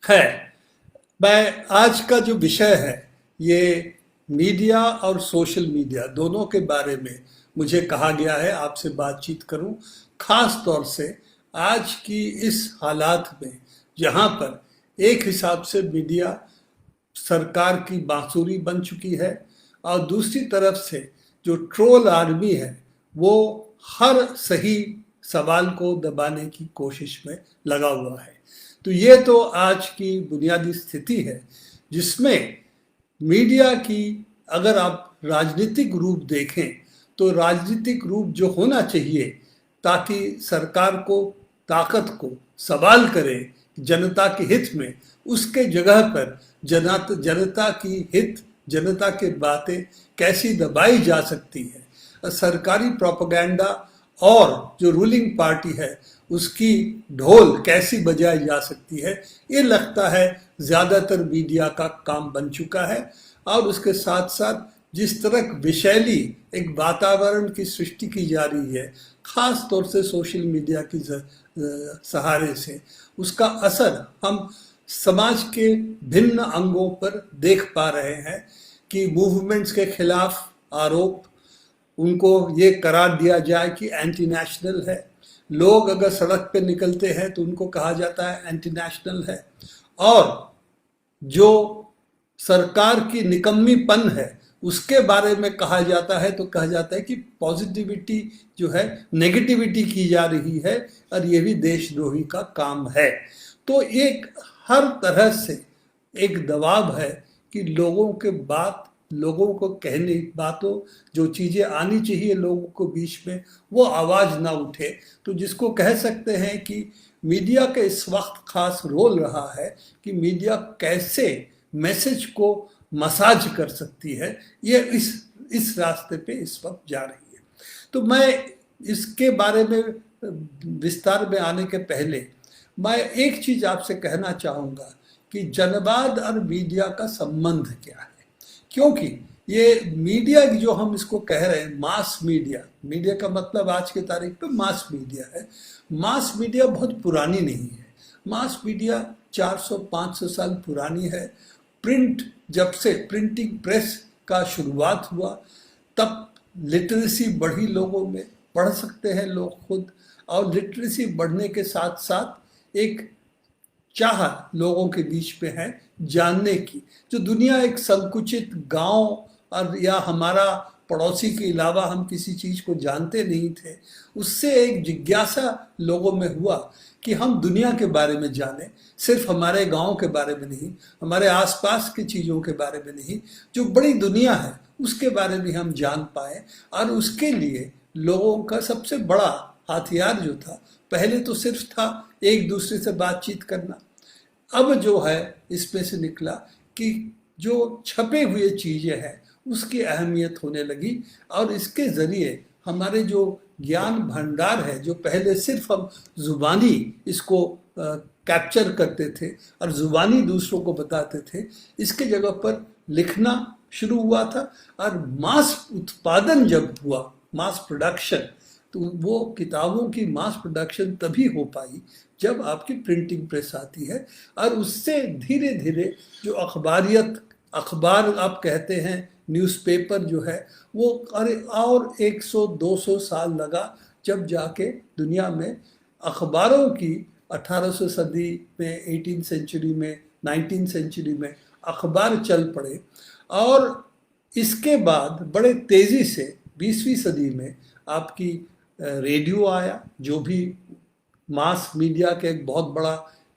है। मैं आज का जो विषय है ये मीडिया और सोशल मीडिया दोनों के बारे में मुझे कहा गया है आपसे बातचीत करूं, खास तौर से आज की इस हालात में जहां पर एक हिसाब से मीडिया सरकार की बांसुरी बन चुकी है और दूसरी तरफ से जो ट्रोल आर्मी है वो हर सही सवाल को दबाने की कोशिश में लगा हुआ है। तो ये तो आज की बुनियादी स्थिति है जिसमें मीडिया की अगर आप राजनीतिक रूप देखें तो राजनीतिक रूप जो होना चाहिए ताकि सरकार को ताकत को सवाल करे जनता के हित में, उसके जगह पर जनता की हित जनता के बातें कैसी दबाई जा सकती है, सरकारी प्रोपेगेंडा और जो रूलिंग पार्टी है उसकी ढोल कैसी बजाई जा सकती है, ये लगता है ज़्यादातर मीडिया का काम बन चुका है। और उसके साथ साथ जिस तरह विषैली एक वातावरण की सृष्टि की जा रही है खास तौर से सोशल मीडिया की सहारे से, उसका असर हम समाज के भिन्न अंगों पर देख पा रहे हैं कि मूवमेंट्स के खिलाफ आरोप, उनको ये करार दिया जाए कि एंटी नेशनल है। लोग अगर सड़क पे निकलते हैं तो उनको कहा जाता है एंटी नेशनल है। और जो सरकार की निकम्मीपन है उसके बारे में कहा जाता है तो कहा जाता है कि पॉजिटिविटी जो है नेगेटिविटी की जा रही है और ये भी देशद्रोही का काम है। तो एक हर तरह से एक दबाव है कि लोगों को कहने बातों जो चीज़ें आनी चाहिए लोगों को बीच में वो आवाज़ ना उठे। तो जिसको कह सकते हैं कि मीडिया का इस वक्त खास रोल रहा है कि मीडिया कैसे मैसेज को मसाज कर सकती है, ये इस रास्ते पे इस वक्त जा रही है। तो मैं इसके बारे में विस्तार में आने के पहले मैं एक चीज़ आपसे कहना चाहूँगा कि जनवाद और मीडिया का संबंध क्या है। क्योंकि ये मीडिया जो हम इसको कह रहे हैं मास मीडिया का मतलब आज की तारीख पे मास मीडिया है। मास मीडिया बहुत पुरानी नहीं है। मास मीडिया 400-500 साल पुरानी है। जब से प्रिंटिंग प्रेस का शुरुआत हुआ तब लिटरेसी बढ़ी लोगों में, पढ़ सकते हैं लोग खुद, और लिटरेसी बढ़ने के साथ साथ एक चाह लोगों के बीच में है जानने की। जो दुनिया एक संकुचित गांव और या हमारा पड़ोसी के अलावा हम किसी चीज़ को जानते नहीं थे, उससे एक जिज्ञासा लोगों में हुआ कि हम दुनिया के बारे में जानें, सिर्फ हमारे गांव के बारे में नहीं, हमारे आसपास की चीज़ों के बारे में नहीं, जो बड़ी दुनिया है उसके बारे में हम जान पाए। और उसके लिए लोगों का सबसे बड़ा हथियार जो था, पहले तो सिर्फ था एक दूसरे से बातचीत करना, अब जो है इसमें से निकला कि जो छपे हुए चीज़ें हैं उसकी अहमियत होने लगी। और इसके ज़रिए हमारे जो ज्ञान भंडार है, जो पहले सिर्फ हम ज़ुबानी इसको कैप्चर करते थे और ज़ुबानी दूसरों को बताते थे, इसके जगह पर लिखना शुरू हुआ था। और मास उत्पादन जब हुआ, मास प्रोडक्शन, तो वो किताबों की मास प्रोडक्शन तभी हो पाई जब आपकी प्रिंटिंग प्रेस आती है। और उससे धीरे धीरे जो अखबार आप कहते हैं, न्यूज़पेपर जो है वो और 100-200 साल लगा जब जाके दुनिया में अखबारों की 1800 सदी में, 18 सेंचुरी में, 19 सेंचुरी में अखबार चल पड़े। और इसके बाद बड़े तेज़ी से 20वीं सदी में आपकी रेडियो आया जो भी मास मीडिया का एक बहुत बड़ा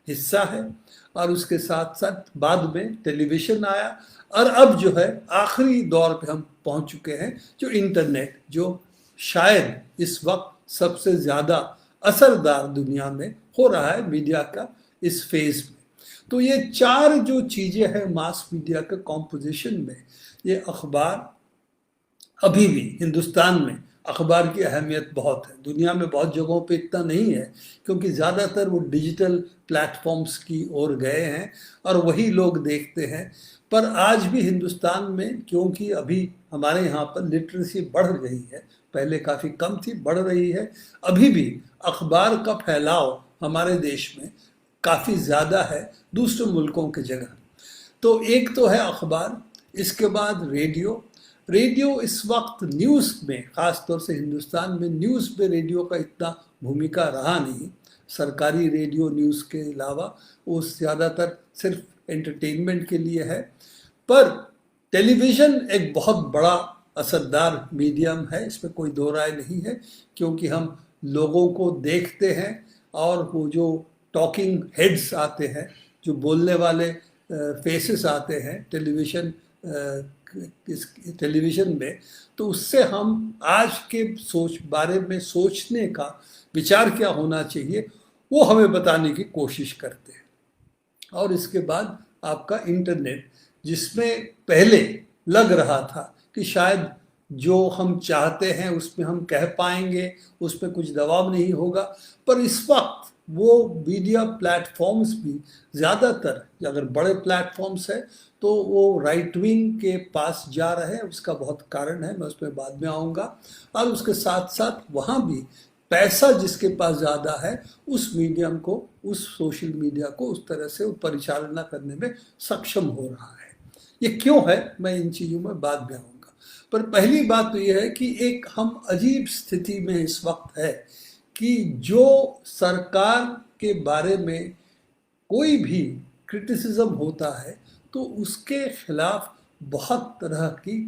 हिस्सा है। और उसके साथ साथ बाद में टेलीविज़न आया। और अब जो है आखिरी दौर पे हम पहुंच चुके हैं जो इंटरनेट, जो शायद इस वक्त सबसे ज़्यादा असरदार दुनिया में हो रहा है मीडिया का इस फेज़ में। तो ये चार जो चीज़ें हैं मास मीडिया के कॉम्पोजिशन में, ये अखबार, अभी भी हिंदुस्तान में अखबार की अहमियत बहुत है, दुनिया में बहुत जगहों पे इतना नहीं है क्योंकि ज़्यादातर वो डिजिटल प्लेटफॉर्म्स की ओर गए हैं और वही लोग देखते हैं। पर आज भी हिंदुस्तान में, क्योंकि अभी हमारे यहाँ पर लिटरेसी बढ़ रही है, पहले काफ़ी कम थी, बढ़ रही है, अभी भी अखबार का फैलाव हमारे देश में काफ़ी ज़्यादा है दूसरे मुल्कों की जगह। तो एक तो है अखबार, इसके बाद रेडियो। रेडियो इस वक्त न्यूज़ में, ख़ास तौर से हिंदुस्तान में न्यूज़ में रेडियो का इतना भूमिका रहा नहीं। सरकारी रेडियो न्यूज़ के अलावा वो ज़्यादातर सिर्फ एंटरटेनमेंट के लिए है। पर टेलीविज़न एक बहुत बड़ा असरदार मीडियम है, इसमें कोई दो राय नहीं है, क्योंकि हम लोगों को देखते हैं और वो जो टॉकिंग हेड्स आते हैं, जो बोलने वाले फेसेस आते हैं टेलीविज़न में, तो उससे हम आज के बारे में सोचने का विचार क्या होना चाहिए वो हमें बताने की कोशिश करते हैं। और इसके बाद आपका इंटरनेट, जिसमें पहले लग रहा था कि शायद जो हम चाहते हैं उसमें हम कह पाएंगे, उसमें कुछ दबाव नहीं होगा, पर इस वक्त वो मीडिया प्लेटफॉर्म्स भी ज़्यादातर, अगर बड़े प्लेटफॉर्म्स हैं तो वो राइट विंग के पास जा रहे हैं। उसका बहुत कारण है, मैं उस पर बाद में आऊँगा। और उसके साथ साथ वहाँ भी पैसा जिसके पास ज़्यादा है उस मीडियम को, उस सोशल मीडिया को उस तरह से परिचालना करने में सक्षम हो रहा है। ये क्यों है, मैं इन चीज़ों में बाद में आऊँगा। पर पहली बात तो ये है कि एक हम अजीब स्थिति में इस वक्त है कि जो सरकार के बारे में कोई भी क्रिटिसिज्म होता है तो उसके खिलाफ बहुत तरह की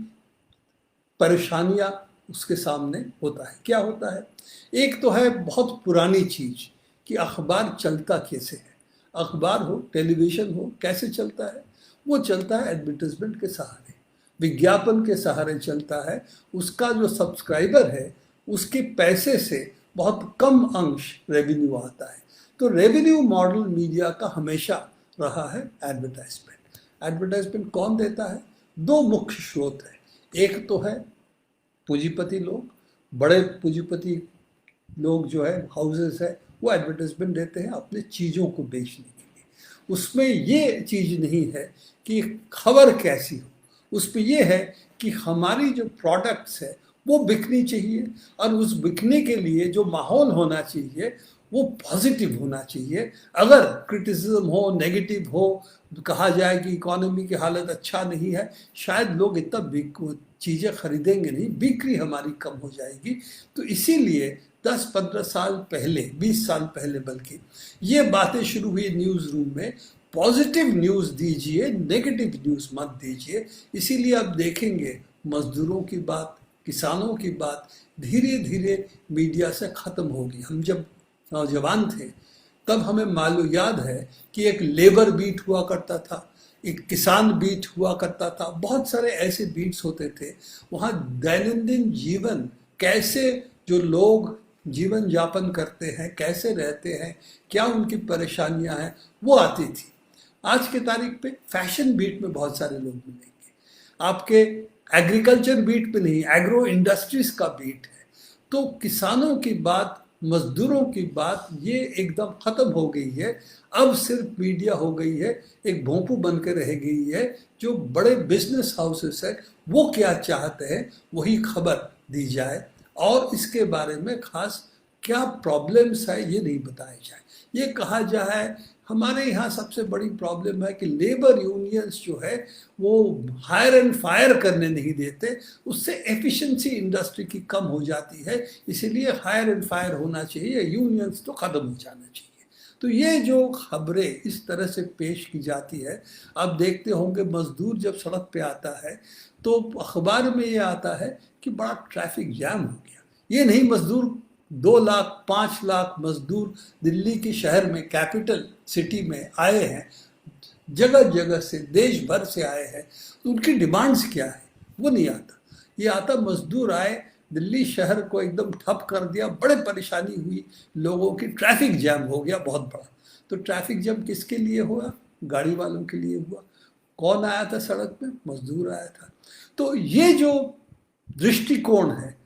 परेशानियां उसके सामने होता है। क्या होता है? एक तो है बहुत पुरानी चीज़ कि अखबार चलता कैसे है। अखबार हो, टेलीविज़न हो, कैसे चलता है? वो चलता है एडवर्टाइजमेंट के सहारे, विज्ञापन के सहारे चलता है। उसका जो सब्सक्राइबर है उसके पैसे से बहुत कम अंश रेवेन्यू आता है। तो रेवेन्यू मॉडल मीडिया का हमेशा रहा है एडवर्टाइजमेंट। एडवर्टाइजमेंट कौन देता है? दो मुख्य स्रोत है। एक तो है पूंजीपति लोग, बड़े पूंजीपति लोग जो है, हाउसेस है, वो एडवर्टाइजमेंट देते हैं अपने चीज़ों को बेचने के लिए। उसमें ये चीज़ नहीं है कि खबर कैसी हो, उसमें ये है कि हमारी जो प्रोडक्ट्स है वो बिकनी चाहिए, और उस बिकने के लिए जो माहौल होना चाहिए वो पॉजिटिव होना चाहिए। अगर क्रिटिसिज्म हो, नेगेटिव हो, कहा जाए कि इकोनॉमी की हालत अच्छा नहीं है, शायद लोग इतना चीज़ें खरीदेंगे नहीं, बिक्री हमारी कम हो जाएगी। तो इसीलिए 10-15 साल पहले, 20 साल पहले बल्कि, ये बातें शुरू हुई न्यूज़ रूम में, पॉजिटिव न्यूज़ दीजिए, नेगेटिव न्यूज़ मत दीजिए। इसीलिए आप देखेंगे मजदूरों की बात, किसानों की बात धीरे धीरे मीडिया से ख़त्म होगी। हम जब नौजवान थे तब हमें मालूम याद है कि एक लेबर बीट हुआ करता था, एक किसान बीट हुआ करता था, बहुत सारे ऐसे बीट्स होते थे। वहाँ दैनंदिन जीवन, कैसे जो लोग जीवन यापन करते हैं, कैसे रहते हैं, क्या उनकी परेशानियां हैं, वो आती थी। आज के तारीख पे फैशन बीट में बहुत सारे लोग मिलेंगे, आपके एग्रीकल्चर बीट पे नहीं, एग्रो इंडस्ट्रीज का बीट है। तो किसानों की बात, मजदूरों की बात, ये एकदम खत्म हो गई है। अब सिर्फ मीडिया हो गई है, एक भोंपू बन के रह गई है। जो बड़े बिजनेस हाउसेस है वो क्या चाहते हैं वही खबर दी जाए, और इसके बारे में खास क्या प्रॉब्लम्स है ये नहीं बताया जाए। ये कहा जाए हमारे यहाँ सबसे बड़ी प्रॉब्लम है कि लेबर यूनियंस जो है वो हायर एंड फायर करने नहीं देते, उससे एफिशिएंसी इंडस्ट्री की कम हो जाती है। इसीलिए हायर एंड फायर होना चाहिए, यूनियंस तो ख़त्म हो जाना चाहिए। तो ये जो खबरें इस तरह से पेश की जाती है, आप देखते होंगे मजदूर जब सड़क पे आता है तो अखबार में ये आता है कि बड़ा ट्रैफिक जैम हो गया। ये नहीं, मजदूर 2 लाख 5 लाख मजदूर दिल्ली के शहर में, कैपिटल सिटी में आए हैं, जगह जगह से, देश भर से आए हैं। तो उनकी डिमांड्स क्या है वो नहीं आता। ये आता मजदूर आए, दिल्ली शहर को एकदम ठप कर दिया, बड़े परेशानी हुई लोगों की, ट्रैफिक जैम हो गया बहुत बड़ा। तो ट्रैफिक जैम किसके लिए हुआ? गाड़ी वालों के लिए हुआ। कौन आया था सड़क पे? मजदूर आया था। तो ये जो दृष्टिकोण है,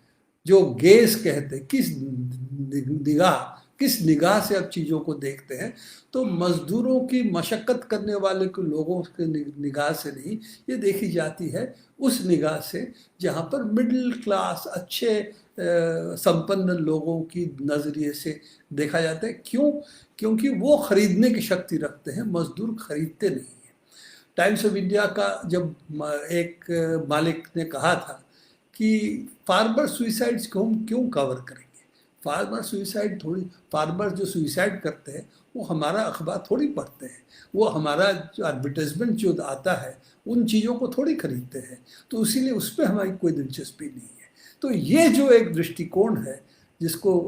जो गेज कहते, किस निगाह किस निगाह से अब चीज़ों को देखते हैं, तो मजदूरों की मशक्क़त करने वाले को लोगों के निगाह से नहीं, ये देखी जाती है उस निगाह से जहाँ पर मिडिल क्लास अच्छे संपन्न लोगों की नज़रिए से देखा जाता है। क्यों? क्योंकि वो खरीदने की शक्ति रखते हैं, मजदूर खरीदते नहीं हैं। टाइम्स ऑफ इंडिया का जब एक मालिक ने कहा था कि फार्मर सुइसाइड्स को हम क्यों कवर करेंगे, फार्मर सुइसाइड थोड़ी, फार्मर जो सुइसाइड करते हैं वो हमारा अखबार थोड़ी पढ़ते हैं, वो हमारा जो एडवर्टाइजमेंट जो आता है उन चीज़ों को थोड़ी खरीदते हैं, तो इसीलिए उस पर हमारी कोई दिलचस्पी नहीं है। तो ये जो एक दृष्टिकोण है जिसको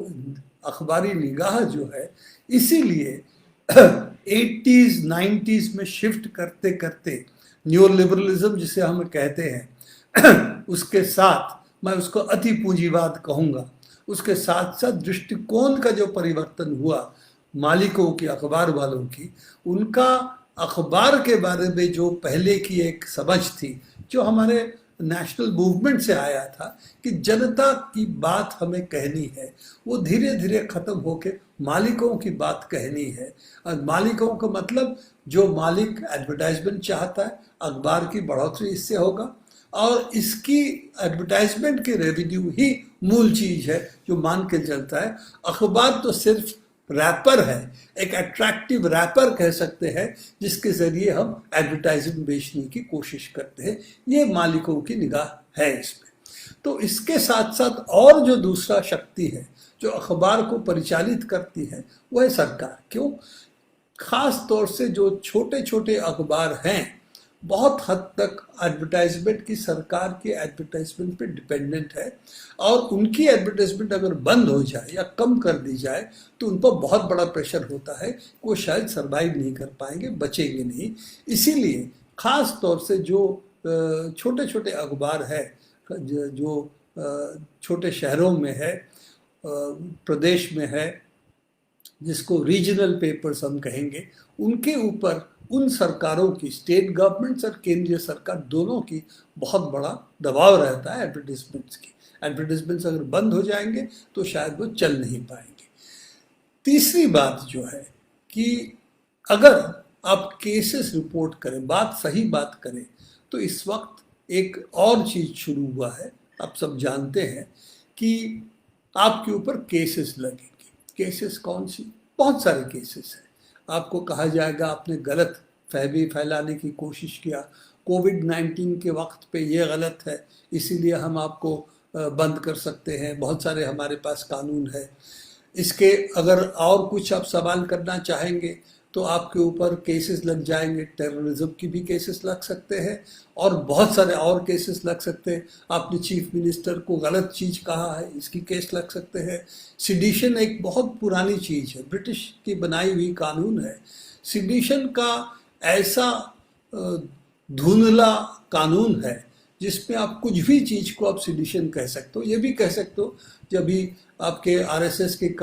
अखबारी निगाह जो है, इसीलिए 80s 90s में शिफ्ट करते करते न्यू लिबरलिज्म जिसे हम कहते हैं उसके साथ, मैं उसको अति पूंजीवाद कहूँगा, उसके साथ साथ दृष्टिकोण का जो परिवर्तन हुआ मालिकों की, अखबार वालों की, उनका अखबार के बारे में जो पहले की एक समझ थी जो हमारे नेशनल मूवमेंट से आया था कि जनता की बात हमें कहनी है, वो धीरे धीरे ख़त्म होके मालिकों की बात कहनी है। और मालिकों का मतलब जो मालिक एडवर्टाइजमेंट चाहता है, अखबार की बढ़ोतरी इससे होगा और इसकी एडवर्टाइजमेंट के रेवेन्यू ही मूल चीज़ है जो मान के चलता है। अखबार तो सिर्फ रैपर है, एक अट्रैक्टिव रैपर कह सकते हैं जिसके ज़रिए हम एडवर्टाइजिंग बेचने की कोशिश करते हैं। ये मालिकों की निगाह है इसमें। तो इसके साथ साथ और जो दूसरा शक्ति है जो अखबार को परिचालित करती है वो है सरकार। क्यों? ख़ास तौर से जो छोटे छोटे अखबार हैं बहुत हद तक एडवर्टाइजमेंट की, सरकार के एडवर्टाइजमेंट पे डिपेंडेंट है और उनकी एडवर्टाइजमेंट अगर बंद हो जाए या कम कर दी जाए तो उन पर बहुत बड़ा प्रेशर होता है, वो शायद सर्वाइव नहीं कर पाएंगे, बचेंगे नहीं। इसीलिए ख़ास तौर से जो छोटे छोटे अखबार है जो छोटे शहरों में है, प्रदेश में है, जिसको रीजनल पेपर्स हम कहेंगे, उनके ऊपर उन सरकारों की, स्टेट गवर्नमेंट्स और केंद्रीय सरकार दोनों की बहुत बड़ा दबाव रहता है एडवर्टीजमेंट्स की। एडवर्टीजमेंट्स अगर बंद हो जाएंगे तो शायद वो चल नहीं पाएंगे। तीसरी बात जो है कि अगर आप केसेस रिपोर्ट करें, बात सही बात करें, तो इस वक्त एक और चीज़ शुरू हुआ है। आप सब जानते हैं कि आपके ऊपर केसेस लगेंगे। केसेस कौन सी? बहुत सारे केसेस हैं। आपको कहा जाएगा आपने गलत फहमी फैलाने की कोशिश किया, कोविड-19 के वक्त पे ये गलत है इसीलिए हम आपको बंद कर सकते हैं। बहुत सारे हमारे पास कानून है। इसके अगर और कुछ आप सवाल करना चाहेंगे तो आपके ऊपर केसेस लग जाएंगे, टेररिज्म की भी केसेस लग सकते हैं और बहुत सारे और केसेस लग सकते हैं। आपने चीफ मिनिस्टर को गलत चीज़ कहा है, इसकी केस लग सकते हैं। सिडिशन एक बहुत पुरानी चीज़ है, ब्रिटिश की बनाई हुई कानून है। सिडिशन का ऐसा धुंधला कानून है जिसमें आप कुछ भी चीज़ को आप सिडिशन कह सकते हो। ये भी कह सकते हो, जब भी आपके आरएसएस के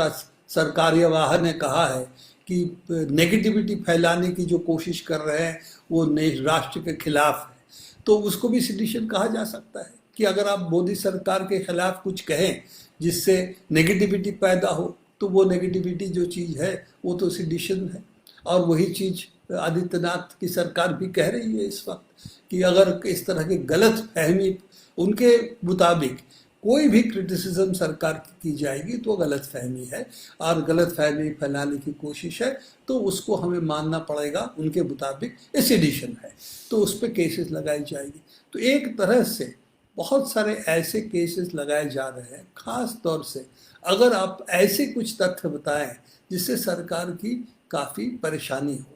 सरकार्यवाह ने कहा है कि नेगेटिविटी फैलाने की जो कोशिश कर रहे हैं वो राष्ट्र के खिलाफ है, तो उसको भी सिडिशन कहा जा सकता है कि अगर आप मोदी सरकार के खिलाफ कुछ कहें जिससे नेगेटिविटी पैदा हो तो वो नेगेटिविटी जो चीज़ है वो तो सिडिशन है। और वही चीज़ आदित्यनाथ की सरकार भी कह रही है इस वक्त कि अगर इस तरह की गलत फहमी, उनके मुताबिक कोई भी क्रिटिसिज्म सरकार की जाएगी तो गलत फहमी है और गलत फहमी फैलाने की कोशिश है, तो उसको हमें मानना पड़ेगा, उनके मुताबिक ये सिडिशन है, तो उस पर केसेस लगाई जाएगी। तो एक तरह से बहुत सारे ऐसे केसेस लगाए जा रहे हैं। ख़ास तौर से अगर आप ऐसे कुछ तथ्य बताएं जिससे सरकार की काफ़ी परेशानी हो,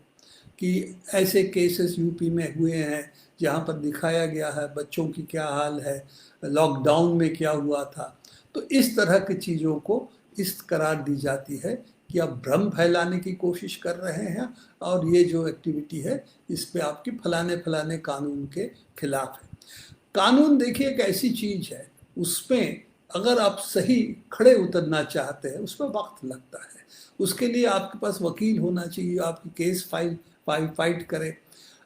कि ऐसे केसेस यूपी में हुए हैं जहाँ पर दिखाया गया है बच्चों की क्या हाल है, लॉकडाउन में क्या हुआ था, तो इस तरह की चीज़ों को इस करार दी जाती है कि आप भ्रम फैलाने की कोशिश कर रहे हैं और ये जो एक्टिविटी है इस पे आपकी फलाने कानून के खिलाफ है। कानून देखिए एक ऐसी चीज़ है, उसमें अगर आप सही खड़े उतरना चाहते हैं उसमें वक्त लगता है। उसके लिए आपके पास वकील होना चाहिए, आपकी केस फाइट करे।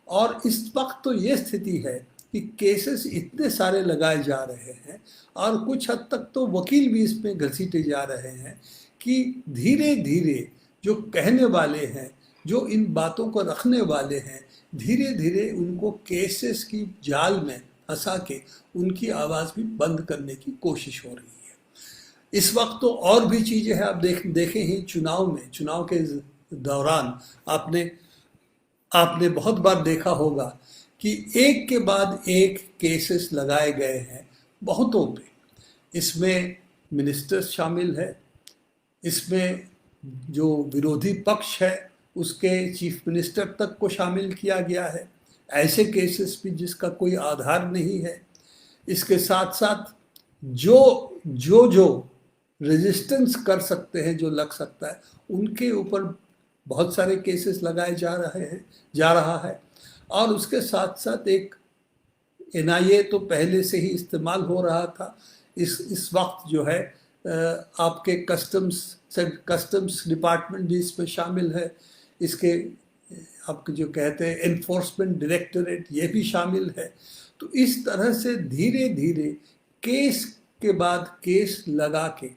और इस वक्त तो ये स्थिति है कि केसेस इतने सारे लगाए जा रहे हैं और कुछ हद तक तो वकील भी इसमें घसीटे जा रहे हैं कि धीरे धीरे जो कहने वाले हैं, जो इन बातों को रखने वाले हैं, धीरे धीरे उनको केसेस की जाल में फंसा के उनकी आवाज़ भी बंद करने की कोशिश हो रही है। इस वक्त तो और भी चीज़ें हैं, आप देखें ही चुनाव के दौरान आपने बहुत बार देखा होगा कि एक के बाद एक केसेस लगाए गए हैं बहुतों पे। इसमें मिनिस्टर्स शामिल है, इसमें जो विरोधी पक्ष है उसके चीफ मिनिस्टर तक को शामिल किया गया है, ऐसे केसेस भी जिसका कोई आधार नहीं है। इसके साथ साथ जो रेजिस्टेंस कर सकते हैं, जो लग सकता है, उनके ऊपर बहुत सारे केसेस लगाए जा रहा है। और उसके साथ साथ एक एनआईए तो पहले से ही इस्तेमाल हो रहा था, इस वक्त जो है आपके कस्टम्स डिपार्टमेंट भी इसमें शामिल है, इसके आपके जो कहते हैं एनफोर्समेंट डायरेक्टरेट ये भी शामिल है। तो इस तरह से धीरे धीरे केस के बाद केस लगा के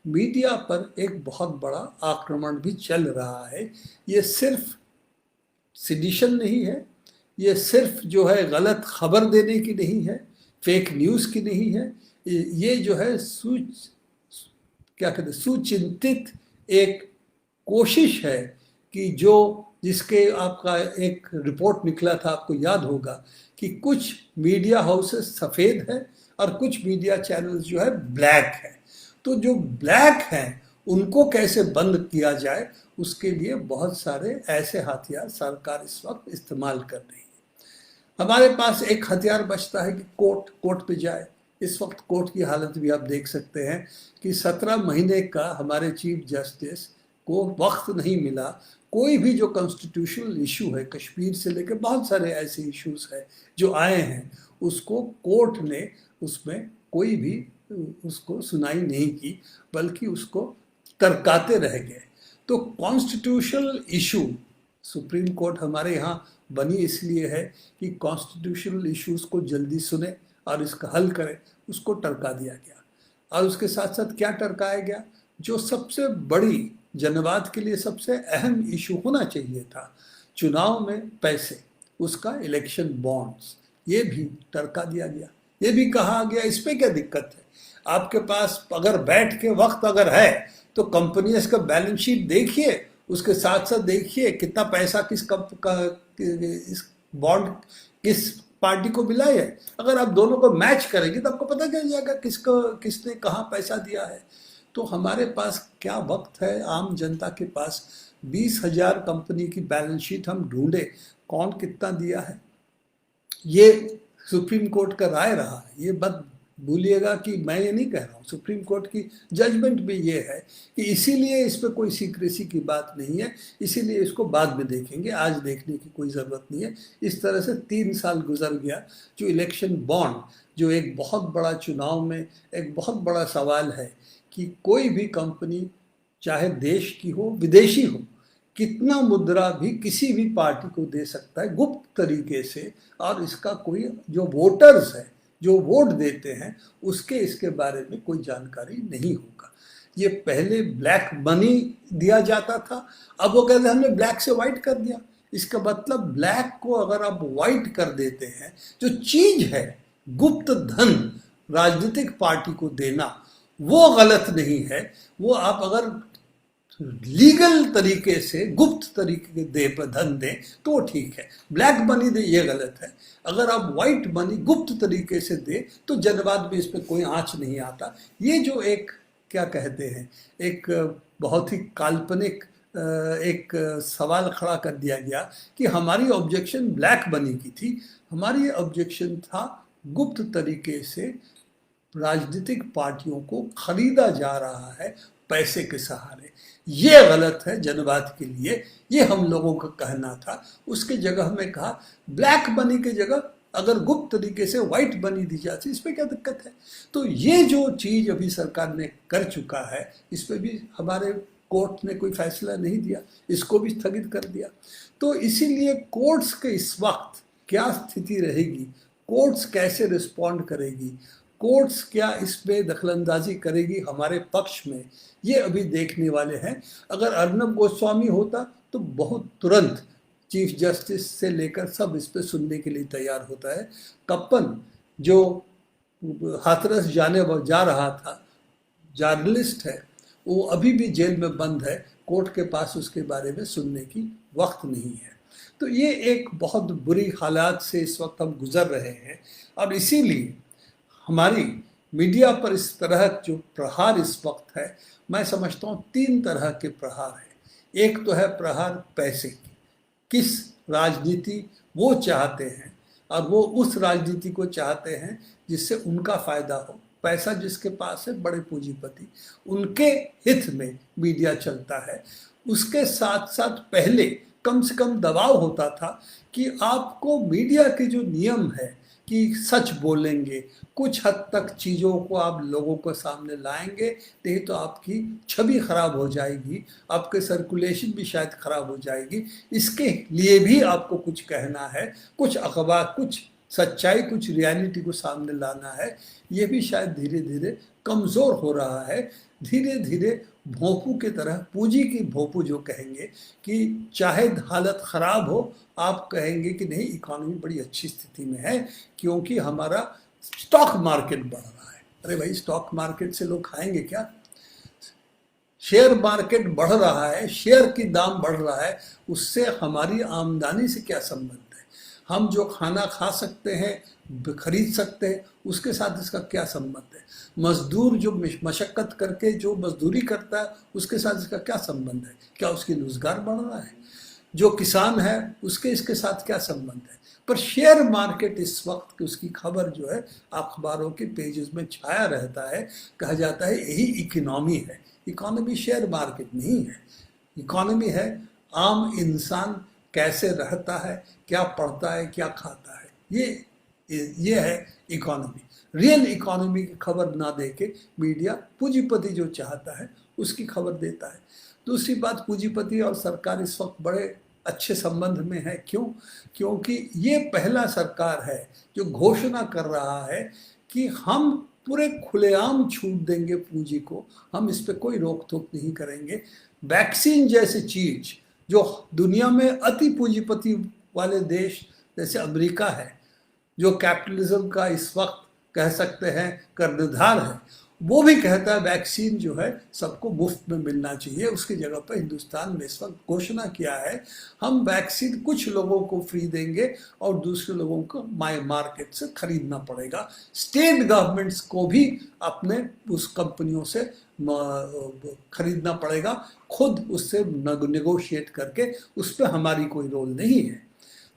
मीडिया पर एक बहुत बड़ा आक्रमण भी चल रहा है। ये सिर्फ सिडिशन नहीं है, ये सिर्फ जो है गलत खबर देने की नहीं है, फेक न्यूज़ की नहीं है, ये जो है सुचिंतित एक कोशिश है कि जिसके आपका एक रिपोर्ट निकला था, आपको याद होगा कि कुछ मीडिया हाउसेस सफ़ेद है और कुछ मीडिया चैनल्स जो है ब्लैक है। तो जो ब्लैक हैं उनको कैसे बंद किया जाए, उसके लिए बहुत सारे ऐसे हथियार सरकार इस वक्त इस्तेमाल कर रही है। हमारे पास एक हथियार बचता है कि कोर्ट पे जाए। इस वक्त कोर्ट की हालत भी आप देख सकते हैं कि 17 महीने का हमारे चीफ जस्टिस को वक्त नहीं मिला। कोई भी जो कॉन्स्टिट्यूशनल इशू है, कश्मीर से लेकर बहुत सारे ऐसे इश्यूज हैं जो आए हैं, उसको कोर्ट ने उसमें कोई भी उसको सुनाई नहीं की, बल्कि उसको टरकाते रह गए। तो कॉन्स्टिट्यूशनल इशू सुप्रीम कोर्ट हमारे यहाँ बनी इसलिए है कि कॉन्स्टिट्यूशनल इश्यूज को जल्दी सुने और इसका हल करे। उसको टरका दिया गया, और उसके साथ साथ क्या टरकाया गया, जो सबसे बड़ी जनवाद के लिए सबसे अहम इशू होना चाहिए था, चुनाव में पैसे, उसका इलेक्शन बॉन्ड्स, ये भी टरका दिया गया। ये भी कहा गया इस पे क्या दिक्कत है, आपके पास अगर बैठ के वक्त अगर है तो कंपनियों का बैलेंस शीट देखिए, उसके साथ साथ देखिए कितना पैसा इस बॉन्ड किस पार्टी को मिला है। अगर आप दोनों को मैच करेंगे तो आपको पता चल जाएगा किसने कहाँ पैसा दिया है। तो हमारे पास क्या वक्त है, आम जनता के पास 20,000 कंपनी की बैलेंस शीट हम ढूंढे, कौन कितना दिया है। ये सुप्रीम कोर्ट का राय रहा है, ये मत भूलिएगा कि मैं ये नहीं कह रहा हूँ, सुप्रीम कोर्ट की जजमेंट भी ये है कि इसीलिए इस पर कोई सीक्रेसी की बात नहीं है, इसीलिए इसको बाद में देखेंगे, आज देखने की कोई ज़रूरत नहीं है। इस तरह से 3 साल गुजर गया। जो इलेक्शन बॉन्ड, जो एक बहुत बड़ा चुनाव में एक बहुत बड़ा सवाल है कि कोई भी कंपनी, चाहे देश की हो विदेशी हो, कितना मुद्रा भी किसी भी पार्टी को दे सकता है गुप्त तरीके से, और इसका कोई जो वोटर्स है, जो वोट देते हैं, उसके इसके बारे में कोई जानकारी नहीं होगा। ये पहले ब्लैक मनी दिया जाता था, अब वो कहते हैं हमने ब्लैक से वाइट कर दिया। इसका मतलब ब्लैक को अगर आप वाइट कर देते हैं, जो चीज है गुप्त धन राजनीतिक पार्टी को देना, वो गलत नहीं है। वो आप अगर लीगल तरीके से गुप्त तरीके धन दें तो ठीक है, ब्लैक मनी दे ये गलत है। अगर आप वाइट मनी गुप्त तरीके से दे तो जनवाद में इस पर कोई आँच नहीं आता। ये जो एक क्या कहते हैं, एक बहुत ही काल्पनिक एक सवाल खड़ा कर दिया गया कि हमारी ऑब्जेक्शन ब्लैक मनी की थी, हमारी ऑब्जेक्शन था गुप्त तरीके से राजनीतिक पार्टियों को खरीदा जा रहा है पैसे के सहारे। ये गलत है जनवाद के लिए, ये हम लोगों का कहना था। उसके जगह में कहा ब्लैक मनी के जगह अगर गुप्त तरीके से व्हाइट मनी दी जाती, इस पर क्या दिक्कत है। तो ये जो चीज़ अभी सरकार ने कर चुका है, इस पर भी हमारे कोर्ट ने कोई फैसला नहीं दिया, इसको भी स्थगित कर दिया। तो इसीलिए कोर्ट्स के इस वक्त क्या स्थिति रहेगी, कोर्ट्स कैसे रिस्पॉन्ड करेगी, कोर्ट्स क्या इसमें दखलंदाजी करेगी हमारे पक्ष में, ये अभी देखने वाले हैं। अगर अर्नब गोस्वामी होता तो बहुत तुरंत चीफ जस्टिस से लेकर सब इस पे सुनने के लिए तैयार होता है। कप्पन जो हाथरस जा रहा था, जर्नलिस्ट है, वो अभी भी जेल में बंद है। कोर्ट के पास उसके बारे में सुनने की वक्त नहीं है। तो ये एक बहुत बुरी हालात से इस वक्त हम गुजर रहे हैं, और इसीलिए हमारी मीडिया पर इस तरह जो प्रहार इस वक्त है, मैं समझता हूँ 3 तरह के प्रहार हैं। एक तो है प्रहार पैसे की, किस राजनीति वो चाहते हैं, और वो उस राजनीति को चाहते हैं जिससे उनका फायदा हो। पैसा जिसके पास है, बड़े पूंजीपति, उनके हित में मीडिया चलता है। उसके साथ साथ पहले कम से कम दबाव होता था कि आपको मीडिया के जो नियम है कि सच बोलेंगे, कुछ हद तक चीज़ों को आप लोगों को सामने लाएंगे, नहीं तो आपकी छवि खराब हो जाएगी, आपके सर्कुलेशन भी शायद खराब हो जाएगी। इसके लिए भी आपको कुछ कहना है, कुछ अखबार, कुछ सच्चाई, कुछ रियलिटी को सामने लाना है। ये भी शायद धीरे धीरे कमज़ोर हो रहा है। धीरे धीरे भोंपू की तरह, पूंजी की भोंपू जो कहेंगे कि चाहे हालत ख़राब हो, आप कहेंगे कि नहीं, इकॉनमी बड़ी अच्छी स्थिति में है क्योंकि हमारा स्टॉक मार्केट बढ़ रहा है। अरे भाई, स्टॉक मार्केट से लोग खाएंगे क्या? शेयर मार्केट बढ़ रहा है, शेयर की दाम बढ़ रहा है, उससे हमारी आमदनी से क्या संबंध? हम जो खाना खा सकते हैं, खरीद सकते हैं, उसके साथ इसका क्या संबंध है? मजदूर जो मशक्कत करके जो मजदूरी करता है, उसके साथ इसका क्या संबंध है? क्या उसकी रोजगार बढ़ रहा है? जो किसान है, उसके इसके साथ क्या संबंध है? पर शेयर मार्केट इस वक्त की उसकी खबर जो है अखबारों के पेजेस में छाया रहता है। कहा जाता है यही इकोनॉमी है। इकोनॉमी शेयर मार्केट नहीं है। इकोनॉमी है आम इंसान कैसे रहता है, क्या पढ़ता है, क्या खाता है, ये है इकोनॉमी। रियल इकोनॉमी की खबर ना देके मीडिया पूंजीपति जो चाहता है उसकी खबर देता है। दूसरी बात, पूंजीपति और सरकार इस वक्त बड़े अच्छे संबंध में है। क्यों? क्योंकि ये पहला सरकार है जो घोषणा कर रहा है कि हम पूरे खुलेआम छूट देंगे पूंजी को, हम इस पर कोई रोक टोक नहीं करेंगे। वैक्सीन जैसी चीज जो दुनिया में अति पूंजीपति वाले देश जैसे अमेरिका है, जो कैपिटलिज्म का इस वक्त कह सकते हैं कर्णधार है, वो भी कहता है वैक्सीन जो है सबको मुफ्त में मिलना चाहिए। उसकी जगह पर हिंदुस्तान ने इस वक्त घोषणा किया है हम वैक्सीन कुछ लोगों को फ्री देंगे और दूसरे लोगों को माय मार्केट से खरीदना पड़ेगा। स्टेट गवर्नमेंट्स को भी अपने उस कंपनियों से खरीदना पड़ेगा, खुद उससे नेगोशिएट करके, उस पर हमारी कोई रोल नहीं है।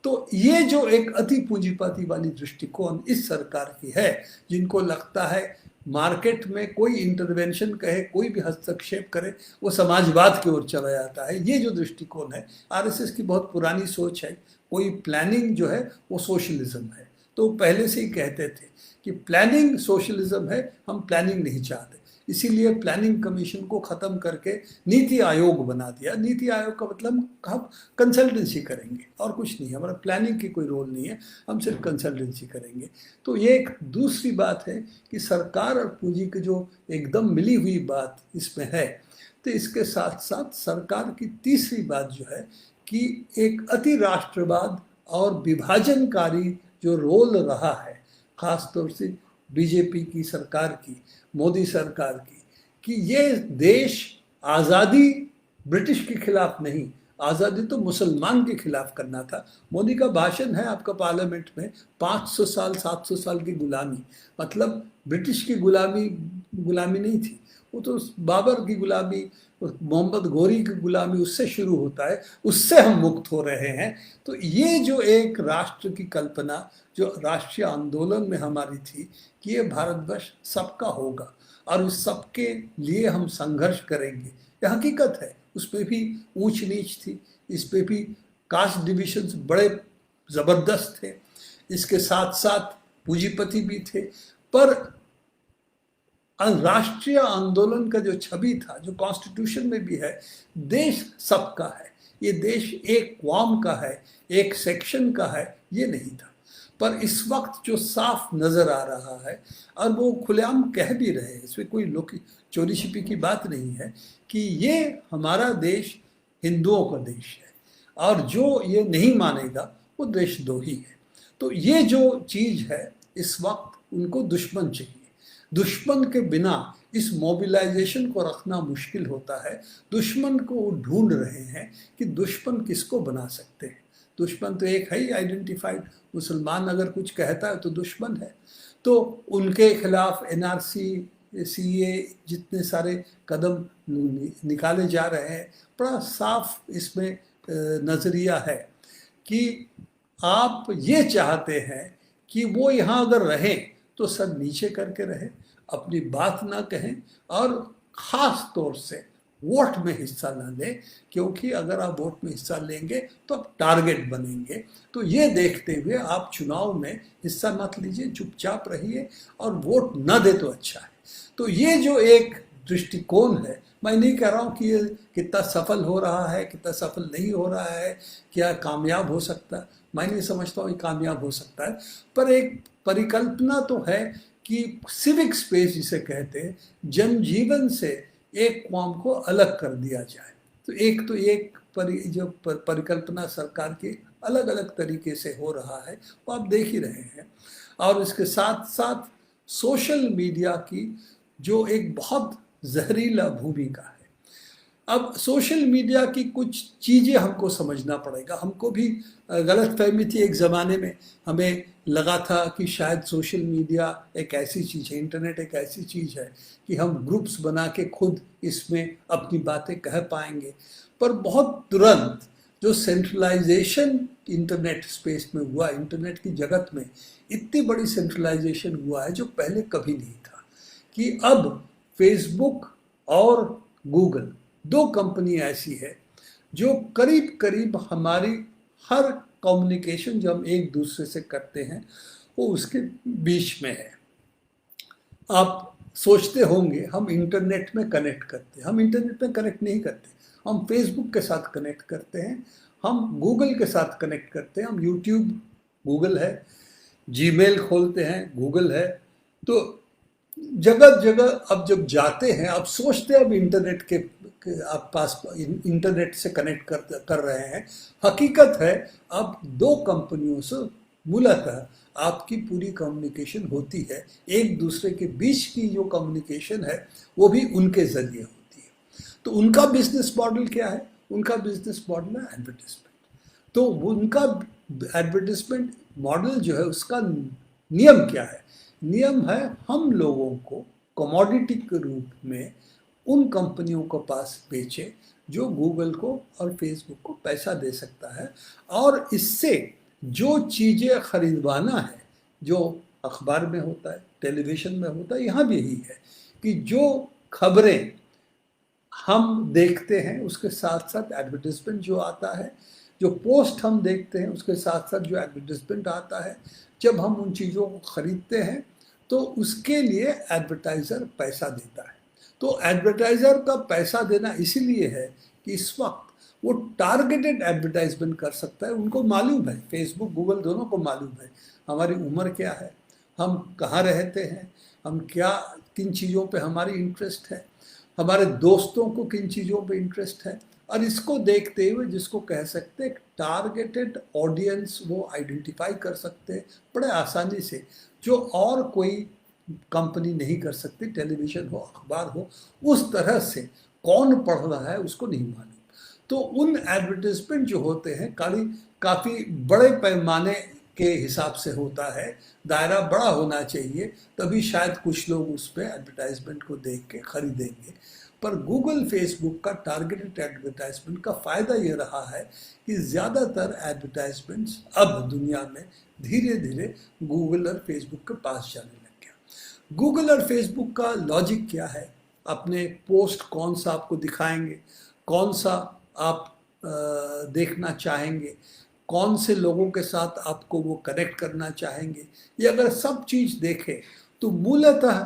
तो ये जो एक अति पूंजीपति वाली दृष्टिकोण इस सरकार की है, जिनको लगता है मार्केट में कोई इंटरवेंशन कहे, कोई भी हस्तक्षेप करे, वो समाजवाद की ओर चला जाता है। ये जो दृष्टिकोण है आरएसएस की बहुत पुरानी सोच है। कोई प्लानिंग जो है वो सोशलिज्म है। तो पहले से ही कहते थे कि प्लानिंग सोशलिज्म है, हम प्लानिंग नहीं चाहते। इसीलिए प्लानिंग कमीशन को ख़त्म करके नीति आयोग बना दिया। नीति आयोग का मतलब हम कंसल्टेंसी करेंगे और कुछ नहीं, हमारा प्लानिंग की कोई रोल नहीं है, हम सिर्फ कंसल्टेंसी करेंगे। तो ये एक दूसरी बात है कि सरकार और पूंजी की जो एकदम मिली हुई बात इसमें है। तो इसके साथ साथ सरकार की तीसरी बात जो है कि एक अति राष्ट्रवाद और विभाजनकारी जो रोल रहा है, ख़ास तौर से बीजेपी की सरकार की, मोदी सरकार की, कि ये देश आज़ादी ब्रिटिश के खिलाफ नहीं, आज़ादी तो मुसलमान के खिलाफ करना था। मोदी का भाषण है आपका पार्लियामेंट में, 500 साल 700 साल की गुलामी, मतलब ब्रिटिश की गुलामी नहीं थी, वो तो बाबर की गुलामी, मोहम्मद घोरी की गुलामी, उससे शुरू होता है, उससे हम मुक्त हो रहे हैं। तो ये जो एक राष्ट्र की कल्पना जो राष्ट्रीय आंदोलन में हमारी थी कि ये भारतवर्ष सबका होगा और उस सबके लिए हम संघर्ष करेंगे, ये हकीकत है। उस पर भी ऊंच नीच थी, इस पे भी कास्ट डिविजन्स बड़े ज़बरदस्त थे, इसके साथ साथ पूंजीपति भी थे। पर राष्ट्रीय आंदोलन का जो छवि था, जो कॉन्स्टिट्यूशन में भी है, देश सबका है, ये देश एक कौम का है, एक सेक्शन का है, ये नहीं था। पर इस वक्त जो साफ नजर आ रहा है, और वो खुलेआम कह भी रहे हैं, इसमें कोई चोरी छिपी की बात नहीं है, कि ये हमारा देश हिंदुओं का देश है और जो ये नहीं मानेगा वो देशद्रोही है। तो ये जो चीज है इस वक्त उनको दुश्मन चाहिए। दुश्मन के बिना इस मोबिलाइजेशन को रखना मुश्किल होता है। दुश्मन को वो ढूंढ रहे हैं कि दुश्मन किसको बना सकते हैं। दुश्मन तो एक है ही आइडेंटिफाइड, मुसलमान अगर कुछ कहता है तो दुश्मन है। तो उनके खिलाफ एनआरसी, सीए, जितने सारे कदम निकाले जा रहे हैं, बड़ा साफ इसमें नज़रिया है कि आप ये चाहते हैं कि वो यहाँ अगर रहें तो सर नीचे करके रहें, अपनी बात ना कहें और ख़ास तौर से वोट में हिस्सा ना लें, क्योंकि अगर आप वोट में हिस्सा लेंगे तो आप टारगेट बनेंगे। तो ये देखते हुए आप चुनाव में हिस्सा मत लीजिए, चुपचाप रहिए और वोट ना दे तो अच्छा है। तो ये जो एक दृष्टिकोण है, मैं नहीं कह रहा हूँ कि ये कितना सफल हो रहा है, कितना सफल नहीं हो रहा है, क्या कामयाब हो सकता है, मैं नहीं समझता हूँ ये कामयाब हो सकता है। पर एक परिकल्पना तो है कि सिविक स्पेस जिसे कहते हैं, जनजीवन से एक कौम को अलग कर दिया जाए। तो एक परिकल्पना सरकार की अलग अलग तरीके से हो रहा है वो आप देख ही रहे हैं। और इसके साथ साथ सोशल मीडिया की जो एक बहुत जहरीला भूमिका है। अब सोशल मीडिया की कुछ चीज़ें हमको समझना पड़ेगा। हमको भी गलत फहमी थी एक ज़माने में, हमें लगा था कि शायद सोशल मीडिया एक ऐसी चीज़ है, इंटरनेट एक ऐसी चीज़ है कि हम ग्रुप्स बना के खुद इसमें अपनी बातें कह पाएंगे। पर बहुत तुरंत जो सेंट्रलाइजेशन इंटरनेट स्पेस में हुआ, इंटरनेट की जगत में इतनी बड़ी सेंट्रलाइजेशन हुआ है जो पहले कभी नहीं था, कि अब फेसबुक और गूगल, दो कंपनी ऐसी है जो करीब करीब हमारी हर कम्युनिकेशन जो हम एक दूसरे से करते हैं वो उसके बीच में है। आप सोचते होंगे हम इंटरनेट में कनेक्ट करते हैं, हम इंटरनेट में कनेक्ट नहीं करते, हम फेसबुक के साथ कनेक्ट करते हैं, हम गूगल के साथ कनेक्ट करते हैं, हम यूट्यूब गूगल है, जीमेल खोलते हैं गूगल है। तो जगह जगह अब जब जाते हैं, अब सोचते हैं अब इंटरनेट के आप पास इंटरनेट से कनेक्ट कर रहे हैं। हकीकत है अब दो कंपनियों से मूलतः आपकी पूरी कम्युनिकेशन होती है। एक दूसरे के बीच की जो कम्युनिकेशन है वो भी उनके जरिए होती है। तो उनका बिजनेस मॉडल क्या है? उनका बिजनेस मॉडल है एडवर्टाइजमेंट। तो उनका एडवर्टाइजमेंट मॉडल जो है उसका नियम क्या है? नियम है हम लोगों को कमोडिटी के रूप में उन कंपनियों को पास बेचे जो गूगल को और फेसबुक को पैसा दे सकता है, और इससे जो चीज़ें खरीदवाना है, जो अखबार में होता है, टेलीविज़न में होता है, यहाँ भी यही है कि जो खबरें हम देखते हैं उसके साथ साथ एडवर्टाइजमेंट जो आता है, जो पोस्ट हम देखते हैं उसके साथ साथ जो एडवर्टाइजमेंट आता है, जब हम उन चीज़ों को खरीदते हैं तो उसके लिए एडवर्टाइज़र पैसा देता है। तो एडवर्टाइज़र का पैसा देना इसीलिए है कि इस वक्त वो टारगेटेड एडवर्टाइजमेंट कर सकता है। उनको मालूम है, फेसबुक गूगल दोनों को मालूम है हमारी उम्र क्या है, हम कहाँ रहते हैं, हम क्या किन चीज़ों पे हमारी इंटरेस्ट है, हमारे दोस्तों को किन चीज़ों पे इंटरेस्ट है, और इसको देखते हुए जिसको कह सकते हैं टारगेटेड ऑडियंस वो आइडेंटिफाई कर सकते हैं बड़े आसानी से, जो और कोई कंपनी नहीं कर सकती। टेलीविज़न हो, अखबार हो, उस तरह से कौन पढ़ रहा है उसको नहीं मालूम। तो उन एडवर्टाइजमेंट जो होते हैं काफ़ी बड़े पैमाने के हिसाब से होता है, दायरा बड़ा होना चाहिए, तभी शायद कुछ लोग उस पर एडवर्टाइजमेंट को देख के खरीदेंगे। पर गूगल फेसबुक का टारगेटेड एडवर्टाइजमेंट का फ़ायदा ये रहा है कि ज़्यादातर एडवर्टाइजमेंट्स अब दुनिया में धीरे धीरे गूगल और फेसबुक के पास जाने लग गया। गूगल और फेसबुक का लॉजिक क्या है? अपने पोस्ट कौन सा आपको दिखाएंगे, कौन सा आप देखना चाहेंगे, कौन से लोगों के साथ आपको वो कनेक्ट करना चाहेंगे, ये अगर सब चीज़ देखें तो मूलतः